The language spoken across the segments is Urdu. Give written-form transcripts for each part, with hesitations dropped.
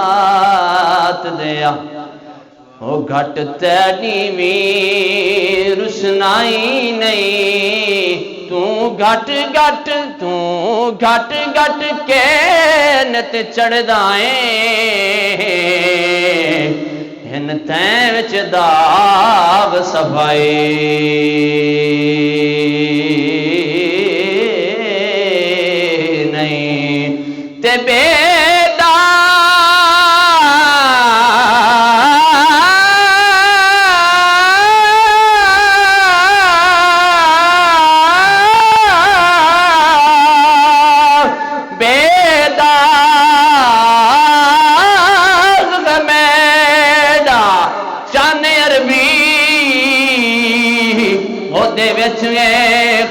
رات دیا او گھٹ تیری بھی رسنائی نہیں تو گھٹ گھٹ کے نت چڑھ دائیں ہن تین وچ داغ صفائی نہیں تے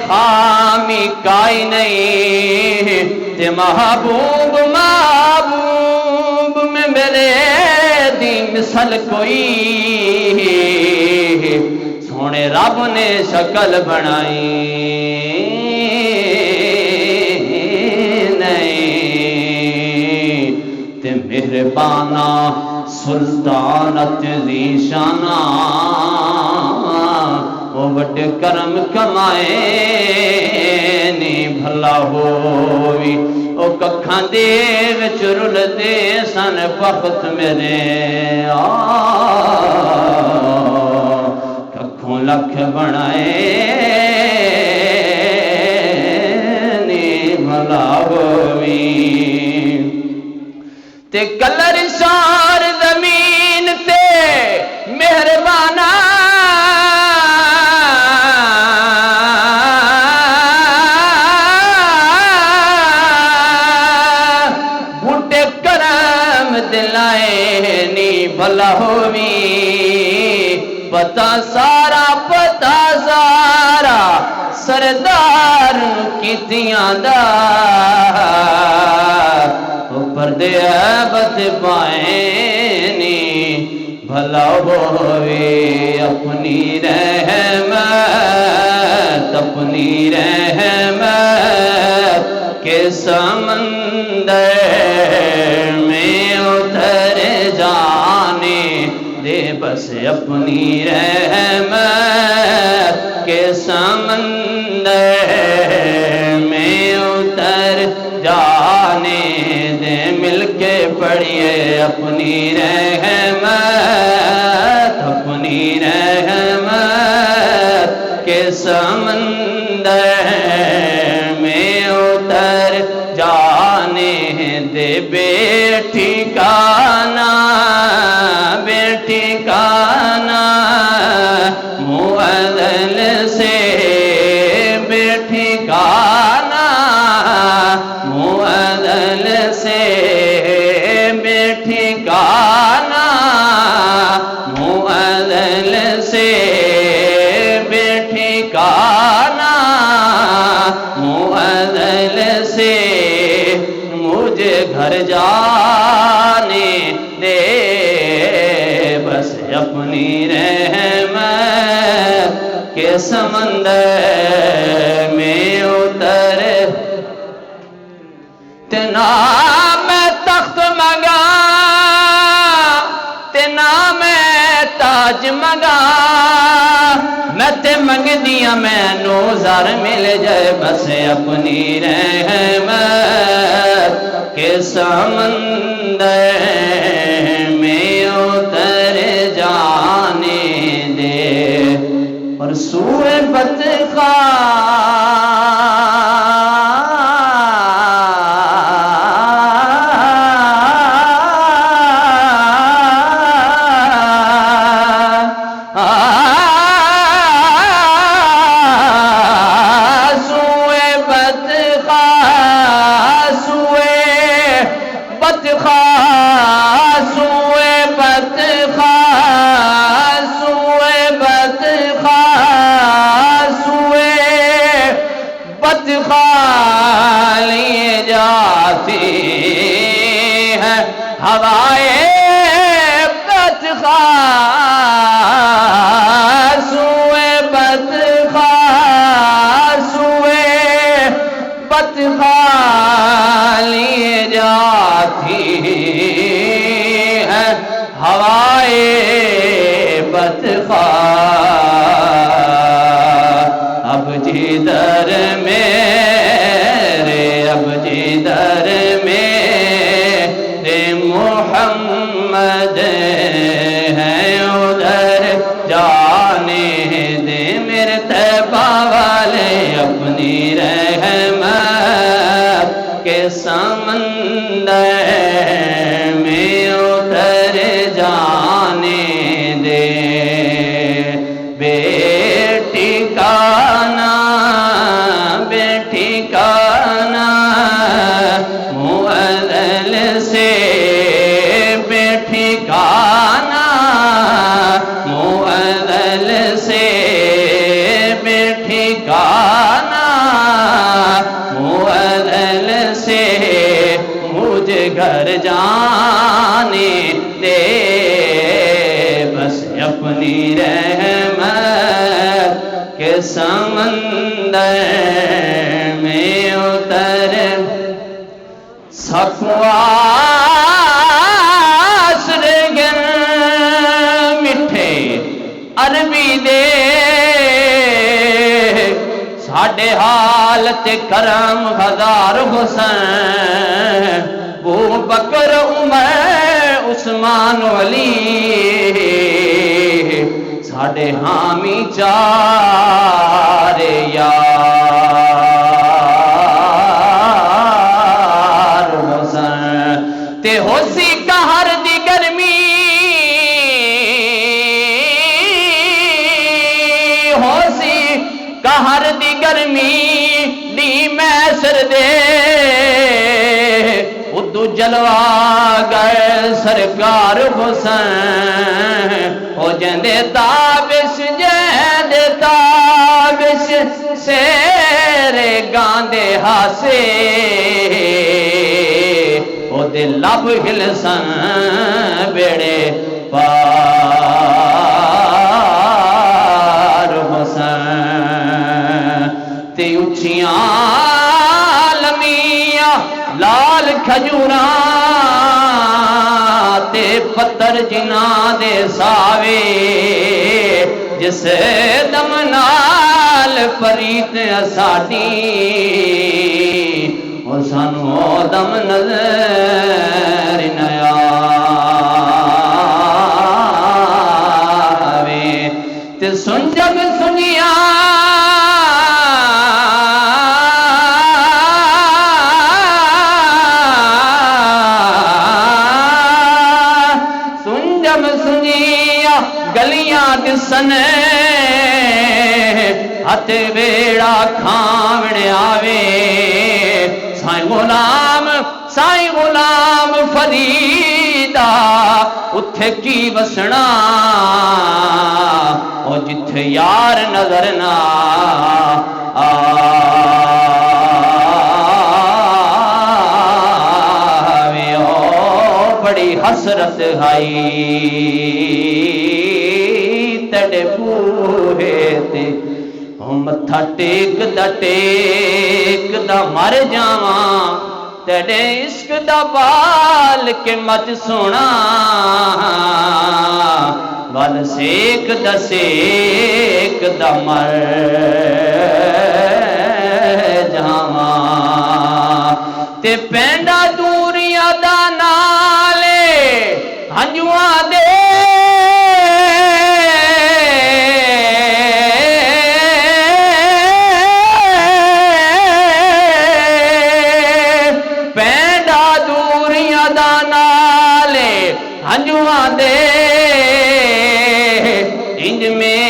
خامی کائی نہیں تے محبوب میں میرے دی مثل کوئی سونے رب نے شکل بنائی نہیں تے مہربانہ سلطانت دی شانہ وہ بڑ کرم کمائے نہیں بھلا ہووی او ککھاں دے وچ رل دے سن وقت میرے ککھوں لکھ بنائے نہیں بھلا ہووی تے کلر سار زمین تے مہربانہ بھلا ہووی پتا سارا سردار کیتیاں دا پردے عیبت پائیں نی بھلا ہووی اپنی رحمت کے سمندر میں اتر جانے دے بس اپنی رحمت کے سمندر میں اتر جانے دے مل کے پڑھیے اپنی رحمت کے سمندر میں اتر جانے دے بیٹھی کانا معدل سے بیٹھی کانا معدل سے بیٹھی کانا معدل سے بیٹھی کانا معدل سے مجھے گھر جانے دے بس اپنی رحمت کے سمندر میں اتر تینا میں تخت مگا تینا میں تاج مگا میں تے منگ دیا میں نوزار مل جائے بس اپنی رحمت کے سمندر میں اتر جانے دے اور سوئے لیے جاتی ہے ہوائے بدخواہ سوئے بدخواہ لیے جاتی ہوائے بدخواہ، اب جدھر میرے، اب جدھر میرے محمد ہے ادھر جانے دے میرے طیبہ والے، اپنی رحمت کے سمندر میں اتر جانے دے، بیٹی کا نام، بیٹی کا نام معدل سے، بیٹی کا نام معدل سے، بیٹی کا نام معدل سے، مجھے گھر جانے دے، بس اپنی رحمت کے سمندر میں اتر، سکواس رگن مٹھے عربی دے، ساڑھے حالت کرم ہزار حسین، ابو بکر عمر عثمان علی، ساڑھے حامی چار یار حسین، تے ہوسی قہر دی گرمی، ہوسی قہر دی گرمی دی میسر دے، ادو جلوہ گئے سرکار حسین، ہو جندے تابش جندے تابش سیرے گاندے ہاسے، او دے لب ہلسن بیڑے پار حسین، تے اچھیاں لمیاں لال کھجوراں تے پتر جناں دے ساوے، جس دم نال پریت اساڈی، او سانو دم نظر نہ آوے، تے سن جب سنیا گلیاں دسن، ہتھ ویڑا کھاونے آوے، سائیں غلام فریدہ اتھے کی وسنا، او جتھے یار نظر نہ آوے، او بڑی حسرت ہائی تڑے بوہے تے، متھا ٹیک دا مر جاواں، تیرے عشق دا بال کے مت سونا، بال سیک دا مر جاواں، تے پینڈا دوریاں دا نالے ہنجواں دے، ہنجواں دے، انج میں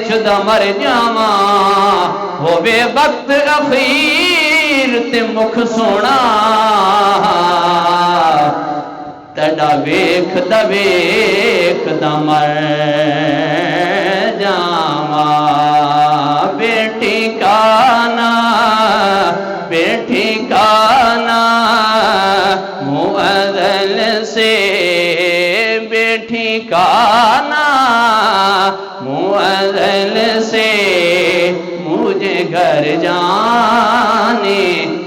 چدا مر جاواں، ہووے وقت اخیر تے مکھ سونا، تڑا ویکھ دا مر جاواں، بیٹی کا نا معدل سے، بیٹی کا نام معدل سے، مجھے گھر جانے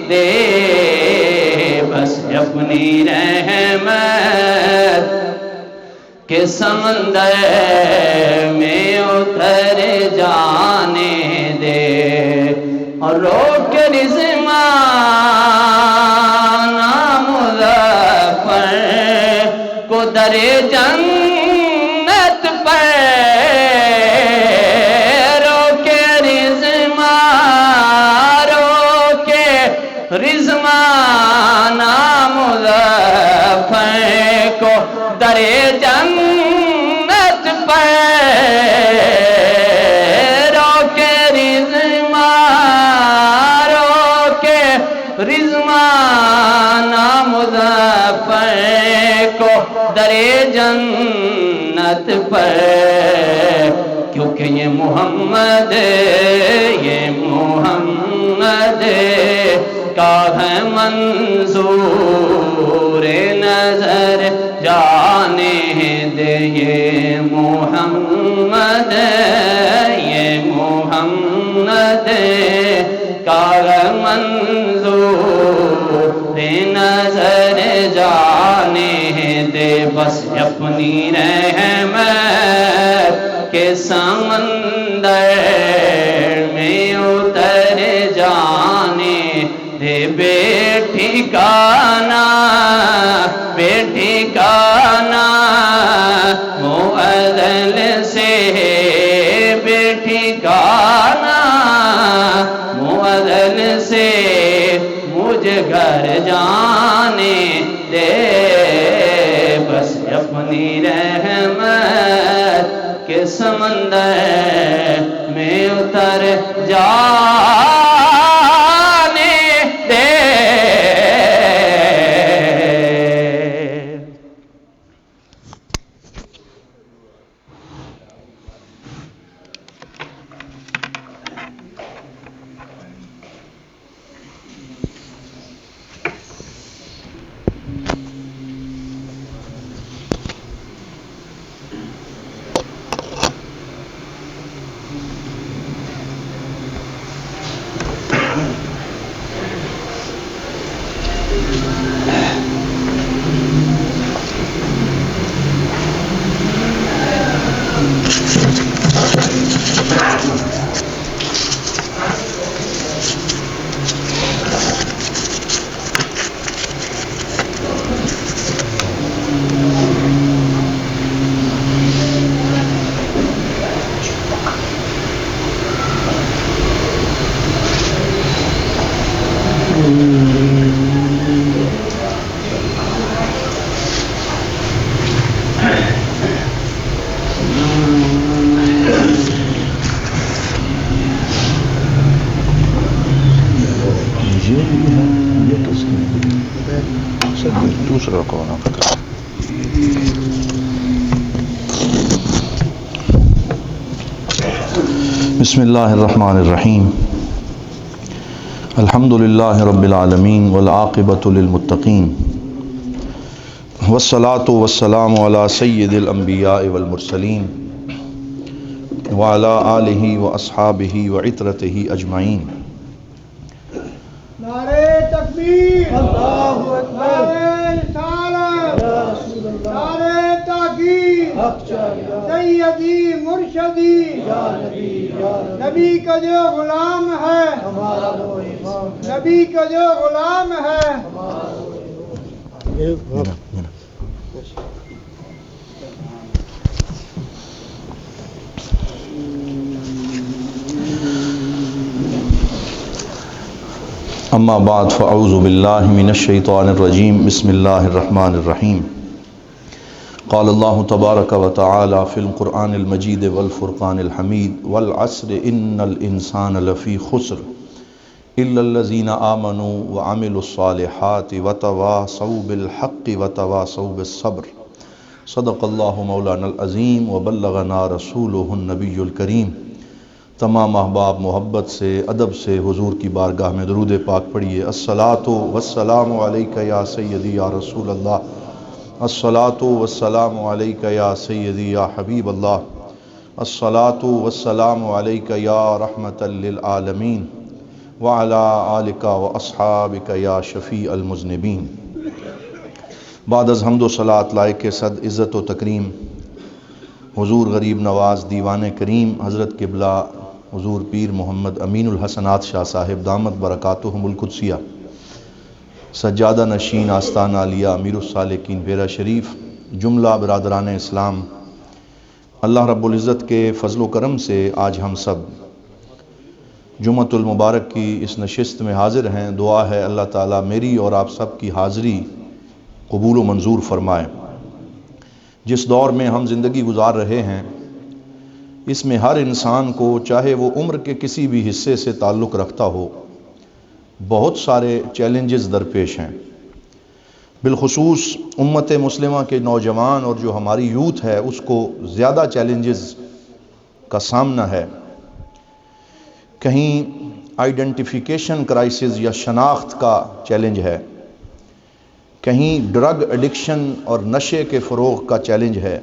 دے، بس اپنی رحمت کہ سمندر میں اتر جانے دے اور روک رضوان مظفر کو در جنت پر رضوان مظفر کو در جنت پر روک رضوان مظفر کو در جنت پر کیونکہ یہ محمد کا ہے منظور نظر جانے دے یہ محمد کا ہے منظور نظر جانے دے بس اپنی رحمت کے سمندر میں اتر جانے دے بیٹھی کانا معدل سے بیٹھی کانا معدل سے مجھ گھر جانے دے بس اپنی رحمت کے سمندر میں اتر جانے دے دوسرا کون ہے؟ بسم اللہ الرحمن الرحیم الحمد للہ رب العالمین والعاقبۃ للمتقین والصلاة والسلام علی سید الانبیاء والمرسلین وعلی آلہ واصحابہ وعطرتہ اجمعین. نعرہ تکبیر، اللہ اکبر، نعرہ تحقیق، سیدی مرشدی، نبی کا جو غلام ہے، نبی کا جو غلام ہے. اما بعد فاعوذ باللہ من الشیطان الرجیم بسم اللہ الرحمن الرحیم. قال اللہ تبارک و تعالی فی القرآن المجید والفرقان الحمید والعصر ان الانسان لفی خسر الا الذین آمنوا وعملوا الصالحات وتواصوا بالحق وتواصوا بالصبر. صدق اللہ مولانا العظیم وبلغنا رسولہ النبی الکریم. تمام احباب محبت سے ادب سے حضور کی بارگاہ میں درود پاک پڑھیے. الصلاۃ والسلام علیک یا سیدی یا رسول اللہ، الصلاۃ والسلام علیک یا سیدی یا حبیب اللہ، الصلاۃ والسلام علیک یا رحمۃ للعالمین وعلی آلک واصحابک یا شفیع المذنبین. بعد از حمد و صلات لائق صد عزت و تکریم حضور غریب نواز دیوان کریم حضرت قبلہ حضور پیر محمد امین الحسنات شاہ صاحب دامت برکاتہم القدسیہ، سجادہ نشین آستانہ عالیہ امیر السالکین بیرہ شریف، جملہ برادران اسلام، اللہ رب العزت کے فضل و کرم سے آج ہم سب جمعۃ المبارک کی اس نشست میں حاضر ہیں۔ دعا ہے اللہ تعالیٰ میری اور آپ سب کی حاضری قبول و منظور فرمائے۔ جس دور میں ہم زندگی گزار رہے ہیں، اس میں ہر انسان کو، چاہے وہ عمر کے کسی بھی حصے سے تعلق رکھتا ہو، بہت سارے چیلنجز درپیش ہیں۔ بالخصوص امت مسلمہ کے نوجوان اور جو ہماری یوتھ ہے اس کو زیادہ چیلنجز کا سامنا ہے۔ کہیں آئیڈینٹیفیکیشن کرائسس یا شناخت کا چیلنج ہے، کہیں ڈرگ ایڈکشن اور نشے کے فروغ کا چیلنج ہے،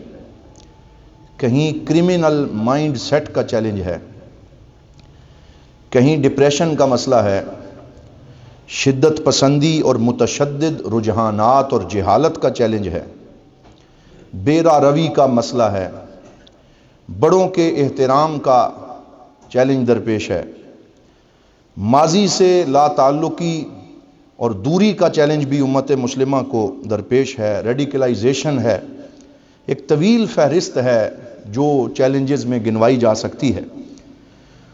کہیں کرمنل مائنڈ سیٹ کا چیلنج ہے، کہیں ڈپریشن کا مسئلہ ہے، شدت پسندی اور متشدد رجحانات اور جہالت کا چیلنج ہے، بے راہ روی کا مسئلہ ہے، بڑوں کے احترام کا چیلنج درپیش ہے، ماضی سے لا تعلقی اور دوری کا چیلنج بھی امت مسلمہ کو درپیش ہے، ریڈیکلائزیشن ہے۔ ایک طویل فہرست ہے جو چیلنجز میں گنوائی جا سکتی ہے،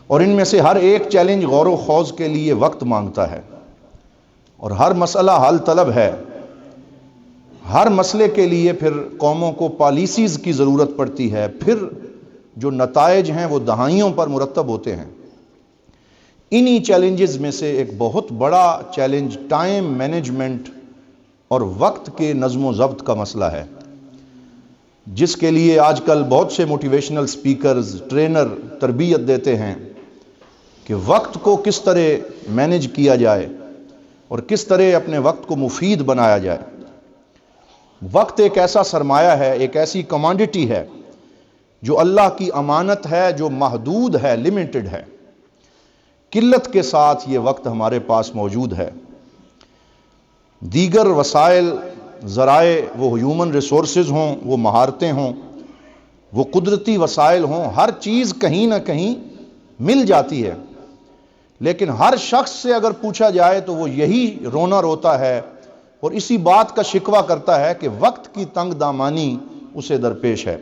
اور ان میں سے ہر ایک چیلنج غور و خوض کے لیے وقت مانگتا ہے، اور ہر مسئلہ حل طلب ہے۔ ہر مسئلے کے لیے پھر قوموں کو پالیسیز کی ضرورت پڑتی ہے، پھر جو نتائج ہیں وہ دہائیوں پر مرتب ہوتے ہیں۔ انہی چیلنجز میں سے ایک بہت بڑا چیلنج ٹائم مینجمنٹ اور وقت کے نظم و ضبط کا مسئلہ ہے، جس کے لیے آج کل بہت سے موٹیویشنل سپیکرز، ٹرینر تربیت دیتے ہیں کہ وقت کو کس طرح مینج کیا جائے اور کس طرح اپنے وقت کو مفید بنایا جائے۔ وقت ایک ایسا سرمایہ ہے، ایک ایسی کمانڈٹی ہے جو اللہ کی امانت ہے، جو محدود ہے، لیمیٹڈ ہے۔ قلت کے ساتھ یہ وقت ہمارے پاس موجود ہے۔ دیگر وسائل، ذرائع، وہ ہیومن ریسورسز ہوں، وہ مہارتیں ہوں، وہ قدرتی وسائل ہوں، ہر چیز کہیں نہ کہیں مل جاتی ہے، لیکن ہر شخص سے اگر پوچھا جائے تو وہ یہی رونا روتا ہے اور اسی بات کا شکوہ کرتا ہے کہ وقت کی تنگ دامانی اسے درپیش ہے۔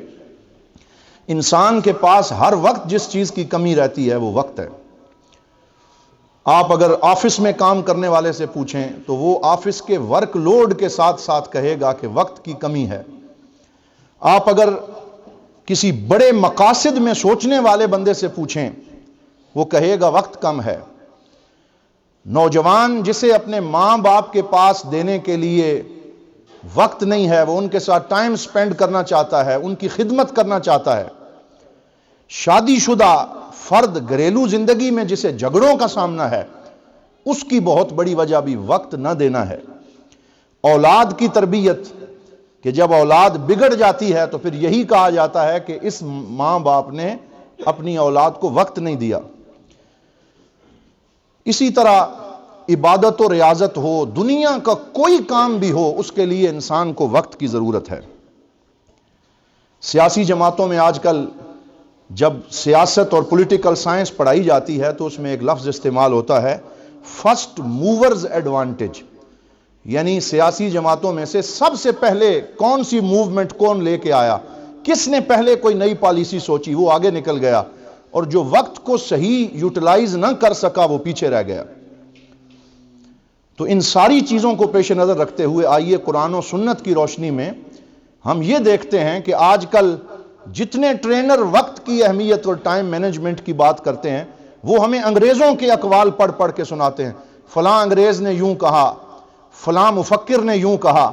انسان کے پاس ہر وقت جس چیز کی کمی رہتی ہے وہ وقت ہے۔ آپ اگر آفس میں کام کرنے والے سے پوچھیں تو وہ آفس کے ورک لوڈ کے ساتھ ساتھ کہے گا کہ وقت کی کمی ہے۔ آپ اگر کسی بڑے مقاصد میں سوچنے والے بندے سے پوچھیں وہ کہے گا وقت کم ہے۔ نوجوان جسے اپنے ماں باپ کے پاس دینے کے لیے وقت نہیں ہے، وہ ان کے ساتھ ٹائم سپینڈ کرنا چاہتا ہے، ان کی خدمت کرنا چاہتا ہے۔ شادی شدہ فرد گھریلو زندگی میں جسے جھگڑوں کا سامنا ہے، اس کی بہت بڑی وجہ بھی وقت نہ دینا ہے۔ اولاد کی تربیت، کہ جب اولاد بگڑ جاتی ہے تو پھر یہی کہا جاتا ہے کہ اس ماں باپ نے اپنی اولاد کو وقت نہیں دیا۔ اسی طرح عبادت و ریاضت ہو، دنیا کا کوئی کام بھی ہو، اس کے لیے انسان کو وقت کی ضرورت ہے۔ سیاسی جماعتوں میں آج کل جب سیاست اور پولیٹیکل سائنس پڑھائی جاتی ہے تو اس میں ایک لفظ استعمال ہوتا ہے فرسٹ موورز ایڈوانٹیج، یعنی سیاسی جماعتوں میں سے سب سے پہلے کون سی موومنٹ کون لے کے آیا، کس نے پہلے کوئی نئی پالیسی سوچی، وہ آگے نکل گیا، اور جو وقت کو صحیح یوٹیلائز نہ کر سکا وہ پیچھے رہ گیا۔ تو ان ساری چیزوں کو پیش نظر رکھتے ہوئے آئیے قرآن و سنت کی روشنی میں ہم یہ دیکھتے ہیں کہ آج کل جتنے ٹرینر وقت کی اہمیت اور ٹائم مینجمنٹ کی بات کرتے ہیں وہ ہمیں انگریزوں کے اقوال پڑھ پڑھ کے سناتے ہیں، فلاں انگریز نے یوں کہا، فلاں مفکر نے یوں کہا،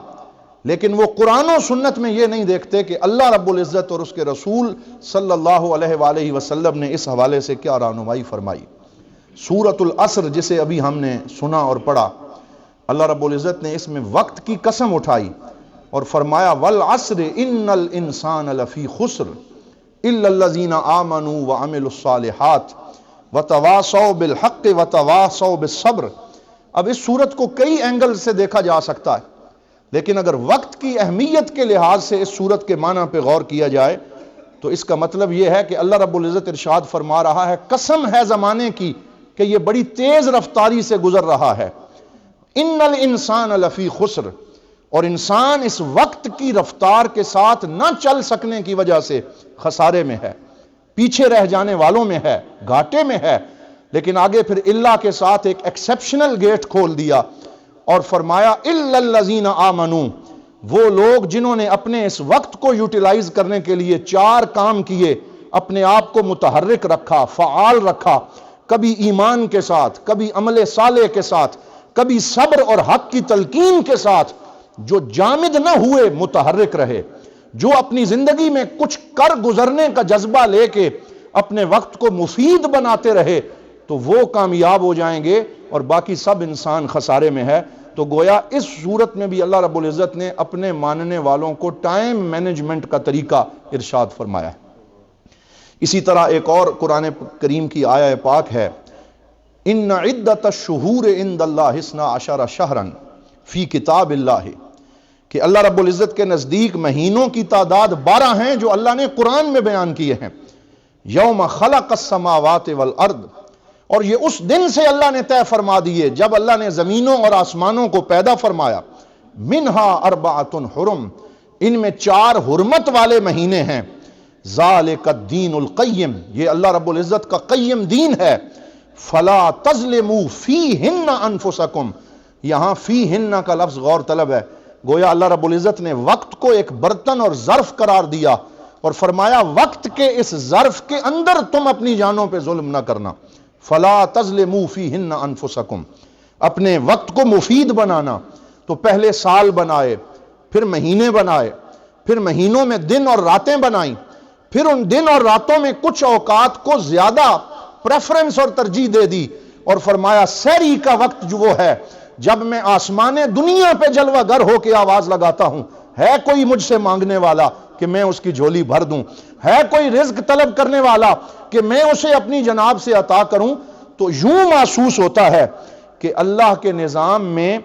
لیکن وہ قرآن و سنت میں یہ نہیں دیکھتے کہ اللہ رب العزت اور اس کے رسول صلی اللہ علیہ وآلہ وسلم نے اس حوالے سے کیا رہنمائی فرمائی۔ سورۃ العصر جسے ابھی ہم نے سنا اور پڑھا، اللہ رب العزت نے اس میں وقت کی قسم اٹھائی اور فرمایا والعصر ان الانسان لفی خسر الا الذین آمنوا وعملوا الصالحات وتواصوا بالحق وتواصوا بالصبر۔ اب اس صورت کو کئی اینگل سے دیکھا جا سکتا ہے، لیکن اگر وقت کی اہمیت کے لحاظ سے اس صورت کے معنی پہ غور کیا جائے تو اس کا مطلب یہ ہے کہ اللہ رب العزت ارشاد فرما رہا ہے قسم ہے زمانے کی کہ یہ بڑی تیز رفتاری سے گزر رہا ہے. ان الانسان لفی خسر، اور انسان اس وقت کی رفتار کے ساتھ نہ چل سکنے کی وجہ سے خسارے میں ہے، پیچھے رہ جانے والوں میں ہے، گھاٹے میں ہے. لیکن آگے پھر اللہ کے ساتھ ایک ایکسیپشنل گیٹ کھول دیا اور فرمایا الا الذین آمنوا، وہ لوگ جنہوں نے اپنے اس وقت کو یوٹیلائز کرنے کے لیے 4 کام کیے، اپنے آپ کو متحرک رکھا، فعال رکھا، کبھی ایمان کے ساتھ، کبھی عمل صالح کے ساتھ، کبھی صبر اور حق کی تلقین کے ساتھ، جو جامد نہ ہوئے، متحرک رہے، جو اپنی زندگی میں کچھ کر گزرنے کا جذبہ لے کے اپنے وقت کو مفید بناتے رہے، تو وہ کامیاب ہو جائیں گے اور باقی سب انسان خسارے میں ہے. تو گویا اس صورت میں بھی اللہ رب العزت نے اپنے ماننے والوں کو ٹائم مینجمنٹ کا طریقہ ارشاد فرمایا ہے. اسی طرح ایک اور قرآن کریم کی آیہ پاک ہے ان عدت الشہور عند اللہ 12 شہرا فی کتاب اللہ، کہ اللہ رب العزت کے نزدیک مہینوں کی تعداد 12 ہیں جو اللہ نے قرآن میں بیان کیے ہیں. یوم خلق السماوات والارض، اور یہ اس دن سے اللہ نے طے فرما دیے جب اللہ نے زمینوں اور آسمانوں کو پیدا فرمایا. منہا 4 حرم، ان میں 4 حرمت والے مہینے ہیں. ذالک الدین القیم، یہ اللہ رب العزت کا قیم دین ہے. فلا تظلموا فیہن انفسکم، یہاں فیہن کا لفظ غور طلب ہے. گویا اللہ رب العزت نے وقت کو ایک برتن اور ظرف قرار دیا اور فرمایا وقت کے اس ظرف کے اندر تم اپنی جانوں پہ ظلم نہ کرنا. فلا تظلموا فیہن انفسکم، اپنے وقت کو مفید بنانا. تو پہلے سال بنائے، پھر مہینے بنائے، پھر مہینوں میں دن اور راتیں بنائیں، پھر ان دن اور راتوں میں کچھ اوقات کو زیادہ پریفرنس اور ترجیح دے دی اور فرمایا سحری کا وقت جو وہ ہے جب میں آسمان دنیا پہ جلوہ گر ہو کے آواز لگاتا ہوں، ہے کوئی مجھ سے مانگنے والا کہ میں اس کی جھولی بھر دوں، ہے کوئی رزق طلب کرنے والا کہ میں اسے اپنی جناب سے عطا کروں. تو یوں محسوس ہوتا ہے کہ اللہ کے نظام میں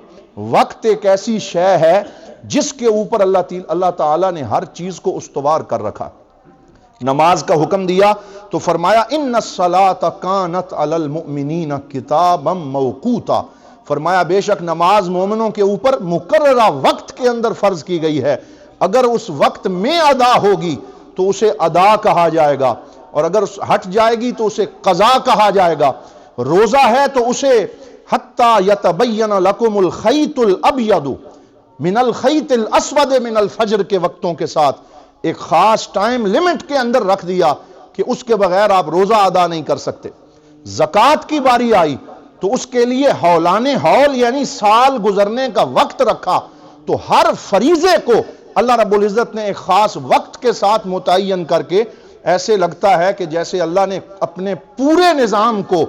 وقت ایک ایسی شے ہے جس کے اوپر اللہ تعالیٰ نے ہر چیز کو استوار کر رکھا. نماز کا حکم دیا تو فرمایا ان الصلاۃ کانت علی المؤمنین کتابا موقوتا، فرمایا بے شک نماز مومنوں کے اوپر مقررہ وقت کے اندر فرض کی گئی ہے. اگر اس وقت میں ادا ہوگی تو اسے ادا کہا جائے گا، اور اگر ہٹ جائے گی تو اسے قضا کہا جائے گا. روزہ ہے تو اسے حتی یتبین لکم الخیط الابیض من الخیط الاسود من الفجر کے وقتوں کے ساتھ ایک خاص ٹائم لیمٹ کے اندر رکھ دیا کہ اس کے بغیر آپ روزہ ادا نہیں کر سکتے. زکوٰۃ کی باری آئی تو اس کے لیے حولان حول یعنی سال گزرنے کا وقت رکھا. تو ہر فریضے کو اللہ رب العزت نے ایک خاص وقت کے ساتھ متعین کر کے ایسے لگتا ہے کہ جیسے اللہ نے اپنے پورے نظام کو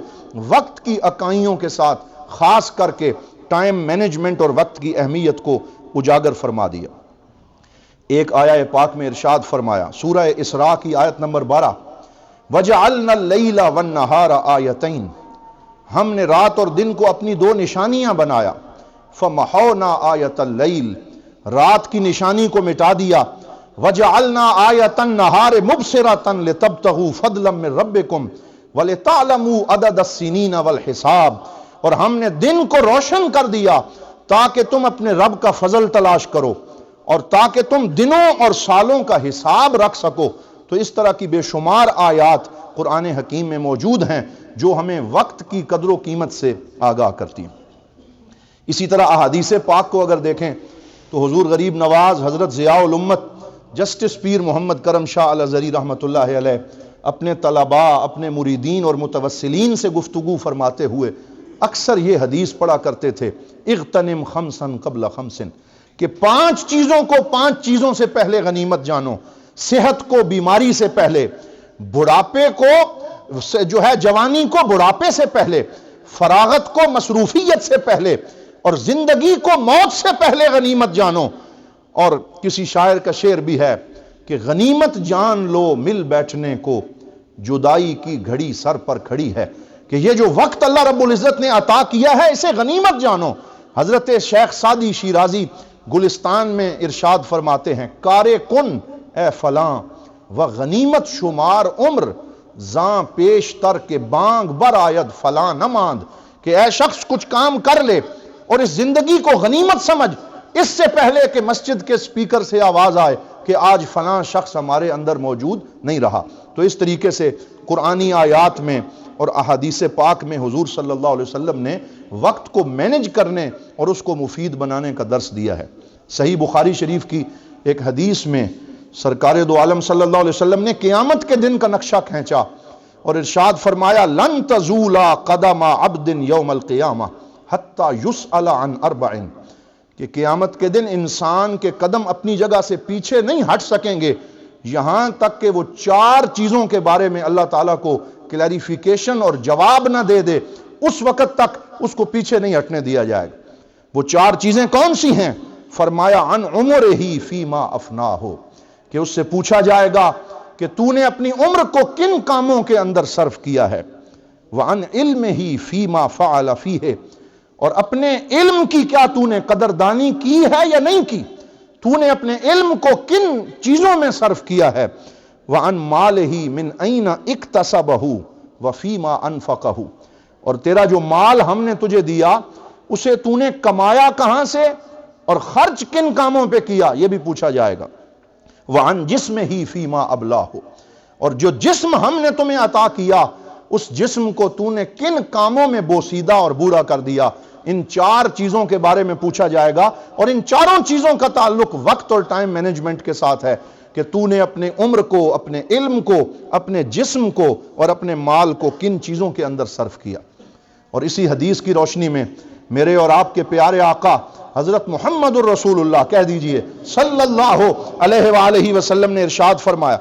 وقت کی اکائیوں کے ساتھ خاص کر کے ٹائم مینجمنٹ اور وقت کی اہمیت کو اجاگر فرما دیا. ایک آیہ پاک میں ارشاد فرمایا سورہ اسراء کی آیت نمبر 12 وَجَعَلْنَا اللَّيْلَ وَالنَّهَارَ آیَتَيْن، ہم نے رات اور دن کو اپنی 2 نشانیاں بنایا. فَمَحَوْنَا آیَةَ اللَّيْلِ، رات کی نشانی کو مٹا دیا. وَجَعَلْنَا آیَةَ النَّهَارِ مُبْصِرَةً لِتَبْتَغُوا فَضْلًا مِّن رَبِّكُمْ وَلِتَعْلَمُوا عَدَدَ السِّنِينَ وَالْحِسَابَ، اور ہم نے دن کو روشن کر دیا تاکہ تم اپنے رب کا فضل تلاش کرو اور تاکہ تم دنوں اور سالوں کا حساب رکھ سکو. تو اس طرح کی بے شمار آیات قرآن حکیم میں موجود ہیں جو ہمیں وقت کی قدر و قیمت سے آگاہ کرتی ہیں. اسی طرح احادیث پاک کو اگر دیکھیں تو حضور غریب نواز حضرت ضیاء الامت جسٹس پیر محمد کرم شاہ الازہری رحمۃ اللہ علیہ اپنے طلباء، اپنے مریدین اور متوسلین سے گفتگو فرماتے ہوئے اکثر یہ حدیث پڑھا کرتے تھے اغتنم خمسا قبل خمس، کہ 5 چیزوں کو 5 چیزوں سے پہلے غنیمت جانو. صحت کو بیماری سے پہلے، بڑھاپے کو جو ہے جوانی کو بڑھاپے سے پہلے، فراغت کو مصروفیت سے پہلے، اور زندگی کو موت سے پہلے غنیمت جانو. اور کسی شاعر کا شعر بھی ہے کہ غنیمت جان لو مل بیٹھنے کو، جدائی کی گھڑی سر پر کھڑی ہے، کہ یہ جو وقت اللہ رب العزت نے عطا کیا ہے اسے غنیمت جانو. حضرت شیخ سعدی شیرازی گلستان میں ارشاد فرماتے ہیں کارے کن اے فلاں و غنیمت شمار عمر زاں پیش تر کے بانگ بر آید فلاں نہ ماند، کہ اے شخص کچھ کام کر لے اور اس زندگی کو غنیمت سمجھ، اس سے پہلے کہ مسجد کے سپیکر سے آواز آئے کہ آج فلاں شخص ہمارے اندر موجود نہیں رہا۔ تو اس طریقے سے قرآنی آیات میں اور احادیث پاک میں حضور صلی اللہ علیہ وسلم نے وقت کو مینج کرنے اور اس کو مفید بنانے کا درس دیا ہے۔ صحیح بخاری شریف کی ایک حدیث میں سرکار دو عالم صلی اللہ علیہ وسلم نے قیامت کے دن کا نقشہ کھینچا اور ارشاد فرمایا لن تزولا قدم عبد یوم القیامہ حتی یسأل عن اربع، کہ قیامت کے دن انسان کے قدم اپنی جگہ سے پیچھے نہیں ہٹ سکیں گے یہاں تک کہ وہ 4 چیزوں کے بارے میں اللہ تعالیٰ کو کلیریفیکیشن اور جواب نہ دے دے، اس وقت تک اس کو پیچھے نہیں ہٹنے دیا جائے گا۔ وہ 4 چیزیں کون سی ہیں؟ فرمایا عن عمرہ فیما افناہ، کہ اس سے پوچھا جائے گا کہ تو نے اپنی عمر کو کن کاموں کے اندر صرف کیا ہے، وعن علمہ فیما فعل فیہ، اور اپنے علم کی کیا تو نے قدردانی کی ہے یا نہیں کی، تو نے اپنے علم کو کن چیزوں میں صرف کیا ہے، وعن مالہ من این اکتسبہ وفیما انفقہ، اور تیرا جو مال ہم نے تجھے دیا اسے تو نے کمایا کہاں سے اور خرچ کن کاموں پہ کیا، یہ بھی پوچھا جائے گا۔ وعن جسمہ فیما ابلاہ، اور جو جسم ہم نے تمہیں عطا کیا اس جسم کو تو نے کن کاموں میں بوسیدہ اور بوڑھا کر دیا، ان 4 چیزوں کے بارے میں پوچھا جائے گا۔ اور ان 4 چیزوں کا تعلق وقت اور ٹائم مینجمنٹ کے ساتھ ہے کہ تو نے اپنے عمر کو، اپنے علم کو، اپنے جسم کو اور اپنے مال کو کن چیزوں کے اندر صرف کیا۔ اور اسی حدیث کی روشنی میں میرے اور آپ کے پیارے آقا حضرت محمد الرسول اللہ، کہہ دیجئے صلی اللہ علیہ وآلہ وسلم نے ارشاد فرمایا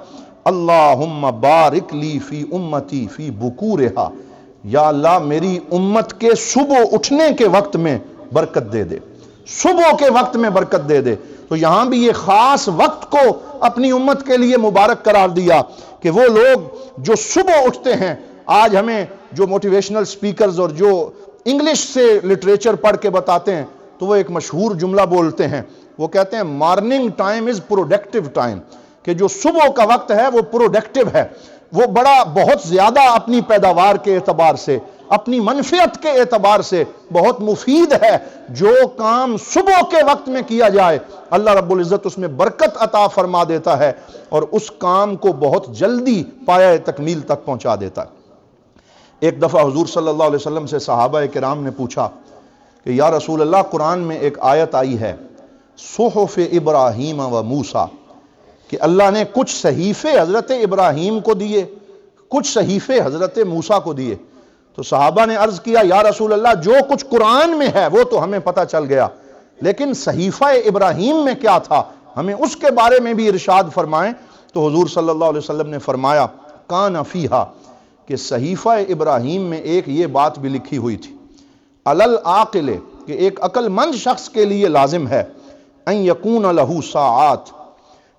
اللہم بارک لی فی امتی فی بکورہا، یا اللہ میری امت کے صبح اٹھنے کے وقت میں برکت دے دے، صبح کے وقت میں برکت دے دے۔ تو یہاں بھی یہ خاص وقت کو اپنی امت کے لیے مبارک قرار دیا کہ وہ لوگ جو صبح اٹھتے ہیں، آج ہمیں جو موٹیویشنل سپیکرز اور جو انگلش سے لٹریچر پڑھ کے بتاتے ہیں تو وہ ایک مشہور جملہ بولتے ہیں، وہ کہتے ہیں morning time is productive time, کہ جو صبح کا وقت ہے وہ پروڈکٹیو ہے، وہ بہت زیادہ اپنی پیداوار کے اعتبار سے، اپنی منفعت کے اعتبار سے بہت مفید ہے۔ جو کام صبح کے وقت میں کیا جائے اللہ رب العزت اس میں برکت عطا فرما دیتا ہے اور اس کام کو بہت جلدی پایہ تکمیل تک پہنچا دیتا ہے۔ ایک دفعہ حضور صلی اللہ علیہ وسلم سے صحابہ کرام نے پوچھا کہ یا رسول اللہ، قرآن میں ایک آیت آئی ہے صحف ابراہیم و موسیٰ، کہ اللہ نے کچھ صحیفے حضرت ابراہیم کو دیے، کچھ صحیفے حضرت موسیٰ کو دیے۔ تو صحابہ نے عرض کیا یا رسول اللہ، جو کچھ قرآن میں ہے وہ تو ہمیں پتہ چل گیا، لیکن صحیفہ ابراہیم میں کیا تھا ہمیں اس کے بارے میں بھی ارشاد فرمائیں۔ تو حضور صلی اللہ علیہ وسلم نے فرمایا کان فیہا، کہ صحیفہ ابراہیم میں ایک یہ بات بھی لکھی ہوئی تھی علی العاقل، کہ ایک عقل مند شخص کے لیے لازم ہے ان یکون لہ ساعات،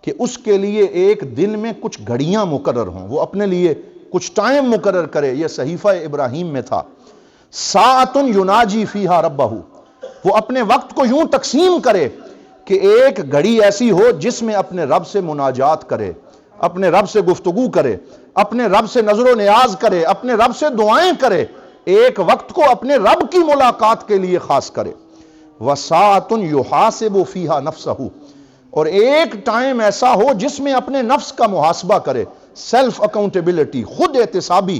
کہ اس کے لیے ایک دن میں کچھ گھڑیاں مقرر ہوں، وہ اپنے لیے کچھ ٹائم مقرر کرے۔ یہ صحیفہ ابراہیم میں تھا۔ ساعۃ یناجی فیہا ربہ، وہ اپنے وقت کو یوں تقسیم کرے کہ ایک گھڑی ایسی ہو جس میں اپنے رب سے مناجات کرے، اپنے رب سے گفتگو کرے، اپنے رب سے نظر و نیاز کرے، اپنے رب سے دعائیں کرے، ایک وقت کو اپنے رب کی ملاقات کے لیے خاص کرے۔ وَسَاعَةٌ يُحَاسِبُ فِيهَا نَفْسَهُ، اور ایک ٹائم ایسا ہو جس میں اپنے نفس کا محاسبہ کرے، سیلف اکاؤنٹیبلٹی، خود احتسابی۔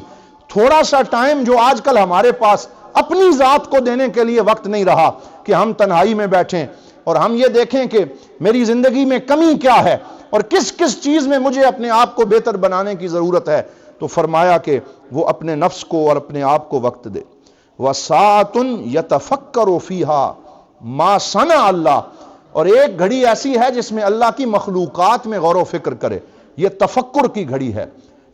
تھوڑا سا ٹائم جو آج کل ہمارے پاس اپنی ذات کو دینے کے لیے وقت نہیں رہا کہ ہم تنہائی میں بیٹھیں اور ہم یہ دیکھیں کہ میری زندگی میں کمی کیا ہے اور کس کس چیز میں مجھے اپنے آپ کو بہتر بنانے کی ضرورت ہے۔ تو فرمایا کہ وہ اپنے نفس کو اور اپنے آپ کو وقت دے۔ وَسَاعَةٌ يَتَفَكَّرُ فِيهَا مَا صَنَعَ اللَّهُ، اور ایک گھڑی ایسی ہے جس میں اللہ کی مخلوقات میں غور و فکر کرے، یہ تفکر کی گھڑی ہے،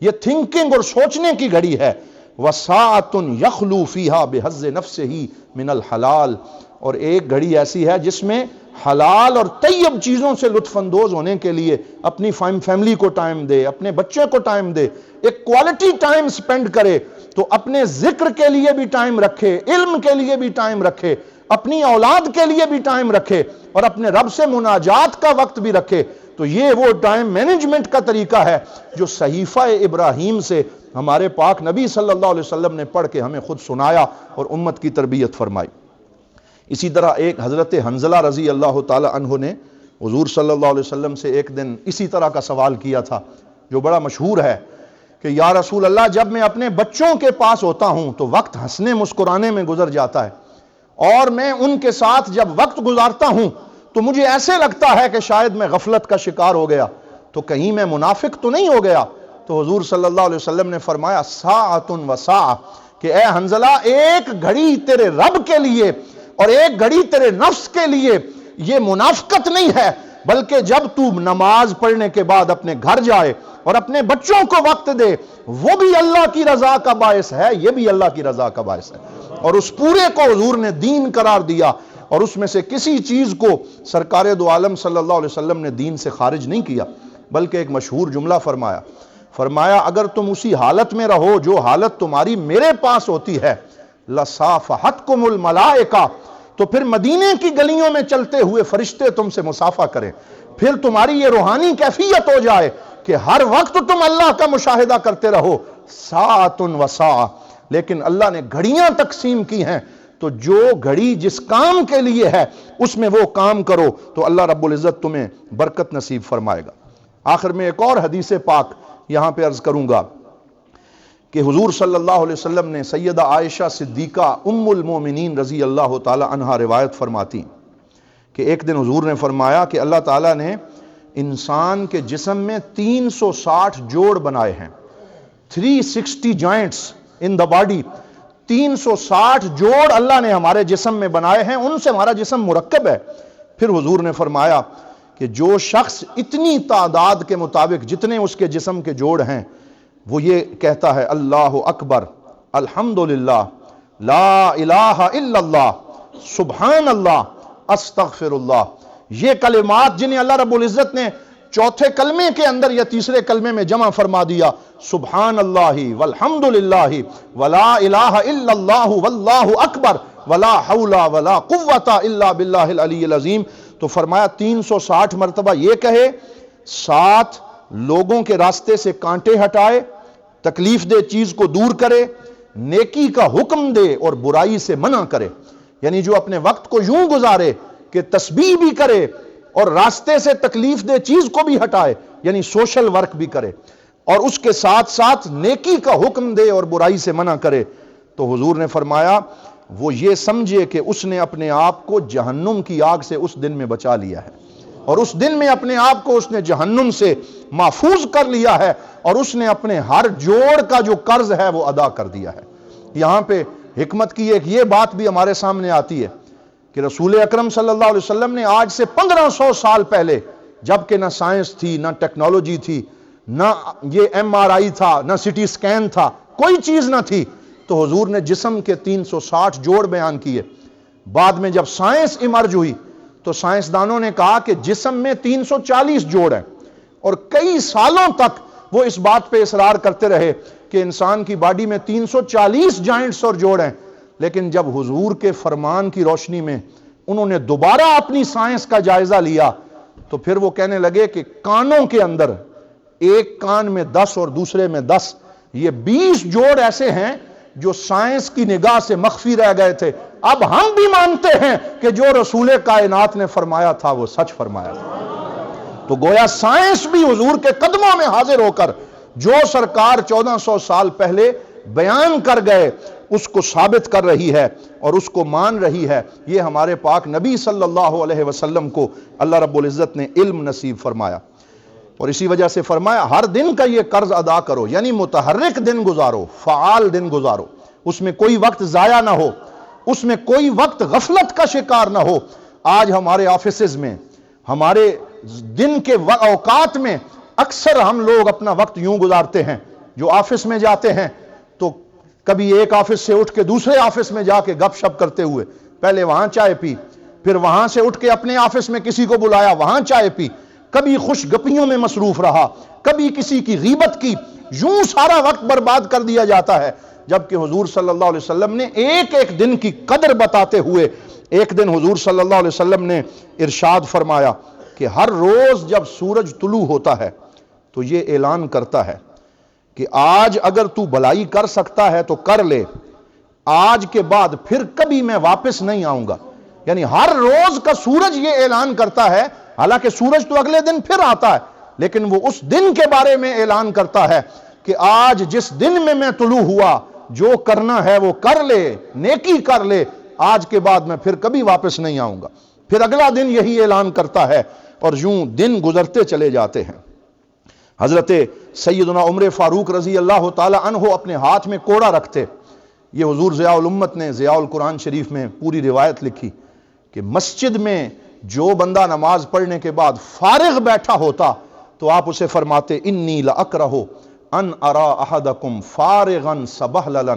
یہ تھنکنگ اور سوچنے کی گھڑی ہے۔ وَسَاعَةٌ يَخْلُو فِيهَا بِحَظِّ نَفْسِهِ مِنَ الْحَلَالِ، اور ایک گھڑی ایسی ہے جس میں حلال اور طیب چیزوں سے لطف اندوز ہونے کے لیے اپنی فیملی کو ٹائم دے، اپنے بچے کو ٹائم دے، ایک کوالٹی ٹائم سپینڈ کرے۔ تو اپنے ذکر کے لیے بھی ٹائم رکھے، علم کے لیے بھی ٹائم رکھے، اپنی اولاد کے لیے بھی ٹائم رکھے اور اپنے رب سے مناجات کا وقت بھی رکھے، تو یہ وہ ٹائم مینجمنٹ کا طریقہ ہے جو صحیفہ ابراہیم سے ہمارے پاک نبی صلی اللہ علیہ وسلم نے پڑھ کے ہمیں خود سنایا اور امت کی تربیت فرمائی۔ اسی طرح ایک حضرت حنظلہ رضی اللہ تعالی عنہ نے حضور صلی اللہ علیہ وسلم سے ایک دن اسی طرح کا سوال کیا تھا جو بڑا مشہور ہے کہ یا رسول اللہ، جب میں اپنے بچوں کے پاس ہوتا ہوں تو وقت ہنسنے مسکرانے میں گزر جاتا ہے، اور میں ان کے ساتھ جب وقت گزارتا ہوں تو مجھے ایسے لگتا ہے کہ شاید میں غفلت کا شکار ہو گیا، تو کہیں میں منافق تو نہیں ہو گیا؟ تو حضور صلی اللہ علیہ وسلم نے فرمایا ساعۃ و ساعۃ، کہ اے حنظلہ، ایک گھڑی تیرے رب کے لیے اور ایک گھڑی تیرے نفس کے لیے یہ منافقت نہیں ہے، بلکہ جب تو نماز پڑھنے کے بعد اپنے گھر جائے اور اپنے بچوں کو وقت دے، وہ بھی اللہ کی رضا کا باعث ہے، یہ بھی اللہ کی رضا کا باعث ہے۔ اور اس پورے کو حضور نے دین قرار دیا، اور اس میں سے کسی چیز کو سرکار دو عالم صلی اللہ علیہ وسلم نے دین سے خارج نہیں کیا، بلکہ ایک مشہور جملہ فرمایا اگر تم اسی حالت میں رہو جو حالت تمہاری میرے پاس ہوتی ہے، لَصَافَحَتْكُمُ الْمَلَائِكَةُ، تو پھر مدینے کی گلیوں میں چلتے ہوئے فرشتے تم سے مصافحہ کریں، پھر تمہاری یہ روحانی کیفیت ہو جائے کہ ہر وقت تم اللہ کا مشاہدہ کرتے رہو۔ ساعۃ و ساعۃ، لیکن اللہ نے گھڑیاں تقسیم کی ہیں، تو جو گھڑی جس کام کے لیے ہے اس میں وہ کام کرو تو اللہ رب العزت تمہیں برکت نصیب فرمائے گا۔ آخر میں ایک اور حدیث پاک یہاں پہ عرض کروں گا کہ حضور صلی اللہ علیہ وسلم نے سیدہ عائشہ صدیقہ ام المومنین رضی اللہ تعالی عنہا روایت فرماتی کہ ایک دن حضور نے فرمایا کہ اللہ تعالیٰ نے انسان کے جسم میں 360 جوڑ بنائے ہیں، 360 جوائنٹس ان دا باڈی، 360 جوڑ اللہ نے ہمارے جسم میں بنائے ہیں، ان سے ہمارا جسم مرکب ہے۔ پھر حضور نے فرمایا کہ جو شخص اتنی تعداد کے مطابق جتنے اس کے جسم کے جوڑ ہیں وہ یہ کہتا ہے اللہ اکبر، الحمدللہ، لا الہ الا اللہ، سبحان اللہ، استغفر اللہ، یہ کلمات جنہیں اللہ رب العزت نے چوتھے کلمے کے اندر یا تیسرے کلمے میں جمع فرما دیا، سبحان اللہ والحمدللہ ولا الہ الا اللہ واللہ اکبر ولا حول ولا قوت الا باللہ العلی العظیم، تو فرمایا 360 مرتبہ یہ کہے، 7 لوگوں کے راستے سے کانٹے ہٹائے، تکلیف دہ چیز کو دور کرے، نیکی کا حکم دے اور برائی سے منع کرے، یعنی جو اپنے وقت کو یوں گزارے کہ تسبیح بھی کرے اور راستے سے تکلیف دہ چیز کو بھی ہٹائے، یعنی سوشل ورک بھی کرے، اور اس کے ساتھ ساتھ نیکی کا حکم دے اور برائی سے منع کرے، تو حضور نے فرمایا وہ یہ سمجھے کہ اس نے اپنے آپ کو جہنم کی آگ سے اس دن میں بچا لیا ہے، اور اس دن میں اپنے آپ کو اس نے جہنم سے محفوظ کر لیا ہے، اور اس نے اپنے ہر جوڑ کا جو قرض ہے وہ ادا کر دیا ہے۔ یہاں پہ حکمت کی ایک یہ بات بھی ہمارے سامنے آتی ہے کہ رسول اکرم صلی اللہ علیہ وسلم نے آج سے 1500 سال پہلے، جبکہ نہ سائنس تھی، نہ ٹیکنالوجی تھی، نہ یہ MRI تھا، نہ سٹی سکین تھا، کوئی چیز نہ تھی، تو حضور نے جسم کے 360 جوڑ بیان کیے۔ بعد میں جب سائنس ایمرج ہوئی تو سائنسدانوں نے کہا کہ جسم میں 340 جوڑ ہیں، اور کئی سالوں تک وہ اس بات پہ اصرار کرتے رہے کہ انسان کی باڈی میں 340 جوائنٹس اور جوڑ ہیں، لیکن جب حضور کے فرمان کی روشنی میں انہوں نے دوبارہ اپنی سائنس کا جائزہ لیا تو پھر وہ کہنے لگے کہ کانوں کے اندر ایک کان میں 10 اور دوسرے میں 10، یہ 20 جوڑ ایسے ہیں جو سائنس کی نگاہ سے مخفی رہ گئے تھے، اب ہم بھی مانتے ہیں کہ جو رسول کائنات نے فرمایا تھا وہ سچ فرمایا تھا۔ تو گویا سائنس بھی حضور کے قدموں میں حاضر ہو کر جو سرکار 1400 سال پہلے بیان کر گئے اس کو ثابت کر رہی ہے اور اس کو مان رہی ہے۔ یہ ہمارے پاک نبی صلی اللہ علیہ وسلم کو اللہ رب العزت نے علم نصیب فرمایا، اور اسی وجہ سے فرمایا ہر دن کا یہ قرض ادا کرو، یعنی متحرک دن گزارو، فعال دن گزارو، اس میں کوئی وقت ضائع نہ ہو، اس میں کوئی وقت غفلت کا شکار نہ ہو۔ آج ہمارے آفیسز میں، ہمارے دن کے اوقات میں اکثر ہم لوگ اپنا وقت یوں گزارتے ہیں، جو آفس میں جاتے ہیں تو کبھی ایک آفس سے اٹھ کے دوسرے آفس میں جا کے گپ شپ کرتے ہوئے، پہلے وہاں چائے پی، پھر وہاں سے اٹھ کے اپنے آفس میں کسی کو بلایا، وہاں چائے پی، کبھی خوش گپیوں میں مصروف رہا، کبھی کسی کی غیبت کی، یوں سارا وقت برباد کر دیا جاتا ہے، جبکہ حضور صلی اللہ علیہ وسلم نے ایک ایک دن کی قدر بتاتے ہوئے ایک دن حضور صلی اللہ علیہ وسلم نے ارشاد فرمایا کہ ہر روز جب سورج طلوع ہوتا ہے تو یہ اعلان کرتا ہے کہ آج اگر تو بلائی کر سکتا ہے تو کر لے، آج کے بعد پھر کبھی میں واپس نہیں آؤں گا۔ یعنی ہر روز کا سورج یہ اعلان کرتا ہے، حالانکہ سورج تو اگلے دن پھر آتا ہے، لیکن وہ اس دن کے بارے میں اعلان کرتا ہے کہ آج جس دن میں طلوع ہوا، جو کرنا ہے وہ کر لے، نیکی کر لے، آج کے بعد میں پھر کبھی واپس نہیں آؤں گا۔ پھر اگلا دن یہی اعلان کرتا ہے، اور یوں دن گزرتے چلے جاتے ہیں۔ حضرت سیدنا عمر فاروق رضی اللہ تعالی عنہ اپنے ہاتھ میں کوڑا رکھتے۔ یہ حضور ضیاء الامت نے ضیاء القرآن شریف میں پوری روایت لکھی کہ مسجد میں جو بندہ نماز پڑھنے کے بعد فارغ بیٹھا ہوتا تو آپ اسے فرماتے انی لاکرہ ان ارا احدکم فارغا سبحللا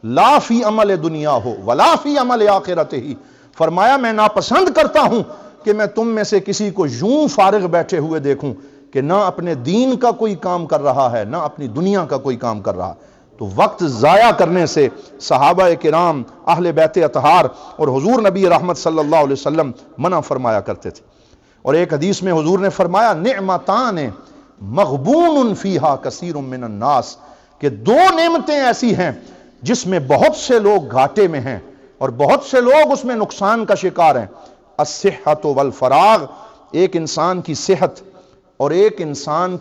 لا فی عمل دنیا ہو ولا فی عمل آخرت ہی۔ فرمایا میں ناپسند کرتا ہوں کہ میں تم میں سے کسی کو یوں فارغ بیٹھے ہوئے دیکھوں کہ نہ اپنے دین کا کوئی کام کر رہا ہے نہ اپنی دنیا کا کوئی کام کر رہا۔ تو وقت ضائع کرنے سے صحابہ کرام، اہل بیت اطہار اور حضور نبی رحمت صلی اللہ علیہ وسلم منع فرمایا کرتے تھے۔ اور ایک حدیث میں حضور نے فرمایا نعمتان مغبون فیہا کثیر من الناس، کہ دو نعمتیں ایسی ہیں جس میں بہت سے لوگ گھاٹے میں ہیں اور بہت سے لوگ اس میں نقصان کا شکار ہیں۔ الصحت والفراغ، ایک انسان کی صحت اور ایک انسان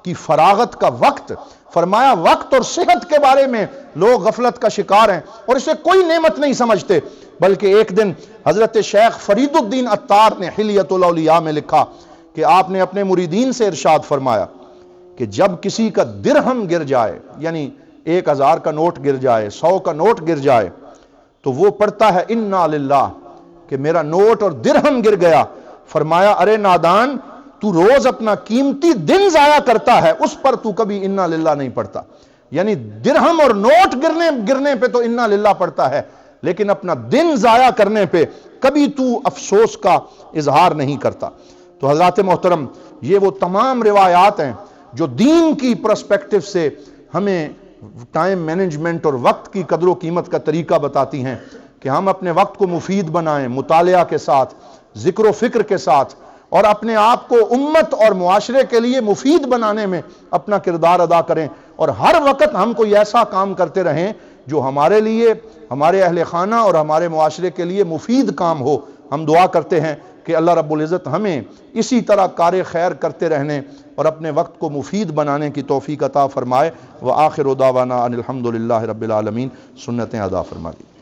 کی فراغت کا وقت۔ فرمایا وقت اور صحت کے بارے میں لوگ غفلت کا شکار ہیں اور اسے کوئی نعمت نہیں سمجھتے، بلکہ ایک دن حضرت شیخ فرید الدین عطار نے حلیۃ الاولیاء میں لکھا کہ آپ نے اپنے مریدین سے ارشاد فرمایا کہ جب کسی کا درہم گر جائے، یعنی 1000 کا نوٹ گر جائے، 100 کا نوٹ گر جائے، تو وہ پڑھتا ہے انا للہ، کہ میرا نوٹ اور درہم گر گیا۔ فرمایا ارے نادان، تو روز اپنا قیمتی دن ضائع کرتا ہے، اس پر تو کبھی انا للہ نہیں پڑھتا۔ یعنی درہم اور نوٹ گرنے پہ تو انا للہ پڑھتا ہے، لیکن اپنا دن ضائع کرنے پہ کبھی تو افسوس کا اظہار نہیں کرتا۔ تو حضرات محترم، یہ وہ تمام روایات ہیں جو دین کی پرسپیکٹو سے ہمیں ٹائم مینجمنٹ اور وقت کی قدر و قیمت کا طریقہ بتاتی ہیں کہ ہم اپنے وقت کو مفید بنائیں، مطالعہ کے ساتھ، ذکر و فکر کے ساتھ، اور اپنے آپ کو امت اور معاشرے کے لیے مفید بنانے میں اپنا کردار ادا کریں، اور ہر وقت ہم کوئی ایسا کام کرتے رہیں جو ہمارے لیے، ہمارے اہل خانہ اور ہمارے معاشرے کے لیے مفید کام ہو۔ ہم دعا کرتے ہیں کہ اللہ رب العزت ہمیں اسی طرح کار خیر کرتے رہنے اور اپنے وقت کو مفید بنانے کی توفیق عطا فرمائے۔ وآخر دعوانا ان الحمد للہ رب العالمین۔ سنتیں ادا فرما دی۔